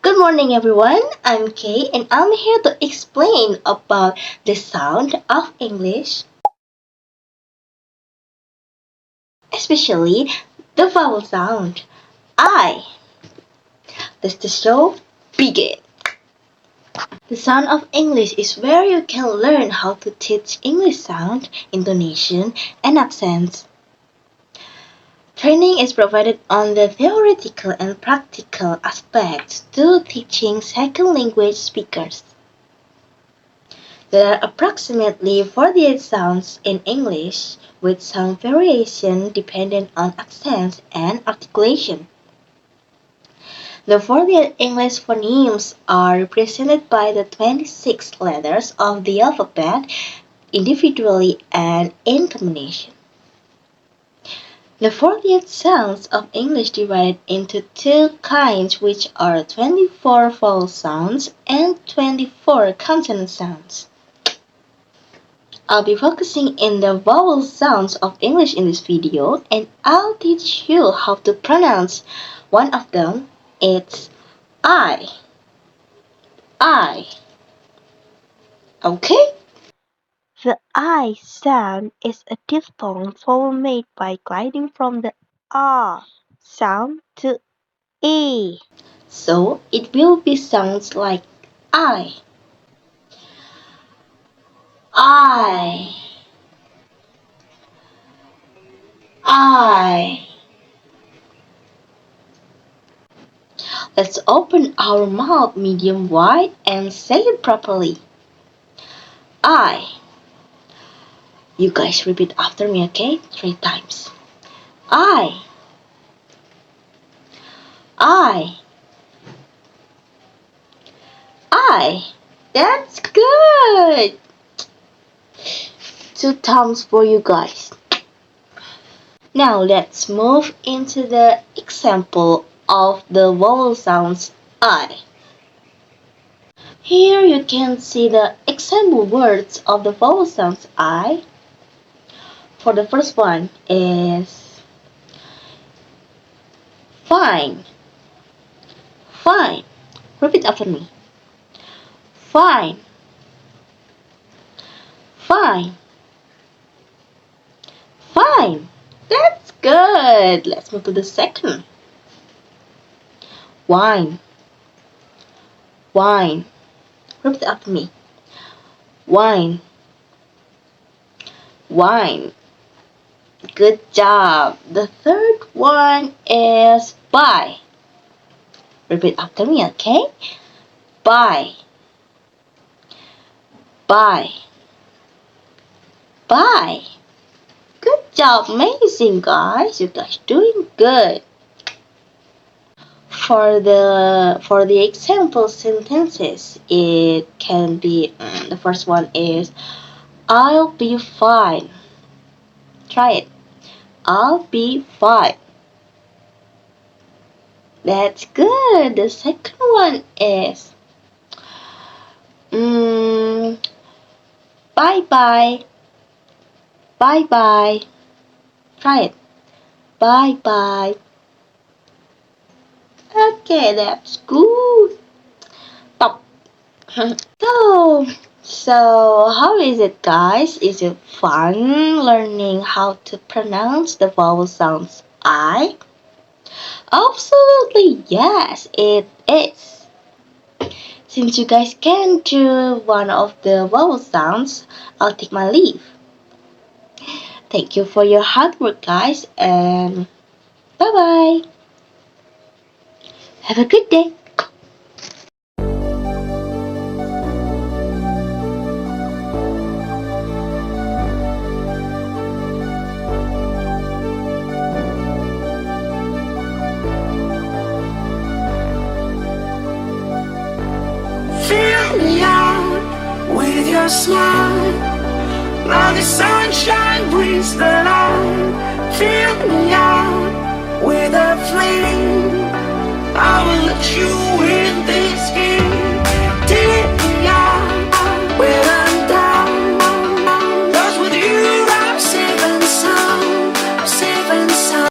Good morning everyone, I'm Kay and I'm here to explain about the sound of English, especially the vowel sound. I. Let's the show begin. The sound of English is where you can learn how to teach English sound, intonation, and accents. Training is provided on the theoretical and practical aspects to teaching second language speakers. There are approximately 48 sounds in English, with some variation depending on accents and articulation. The 48 English phonemes are represented by the 26 letters of the alphabet individually and in combination. The 48 sounds of English divided into two kinds, which are 24 vowel sounds and 24 consonant sounds. I'll be focusing in the vowel sounds of English in this video, and I'll teach you how to pronounce one of them. It's I. Okay? The I sound is a diphthong vowel made by gliding from the R sound to E. So it will be sounds like I. Let's open our mouth medium wide and say it properly. I. You guys repeat after me, okay? 3 times. I. That's good. 2 times for you guys. Now let's move into the example of the vowel sounds I. Here you can see the example words of the vowel sounds I. For the first one is fine. Repeat after me. Fine. That's good. Let's move to the second. Wine. Repeat after me. Wine. Good job. The third one is buy. Repeat after me, okay? Buy. Good job, amazing guys. You guys doing good. For the example sentences, it can be the first one is I'll be fine. Try it. I'll be fine. That's good. The second one is bye. Try it. Bye. Okay, that's good. Top. So how is it, guys? Is it fun learning how to pronounce the vowel sounds I? Absolutely yes, it is. Since you guys can do one of the vowel sounds, I'll take my leave. Thank you for your hard work, guys, and bye-bye. Have a good day. Fill me out with your smile. Now the sunshine brings the light. Fill me out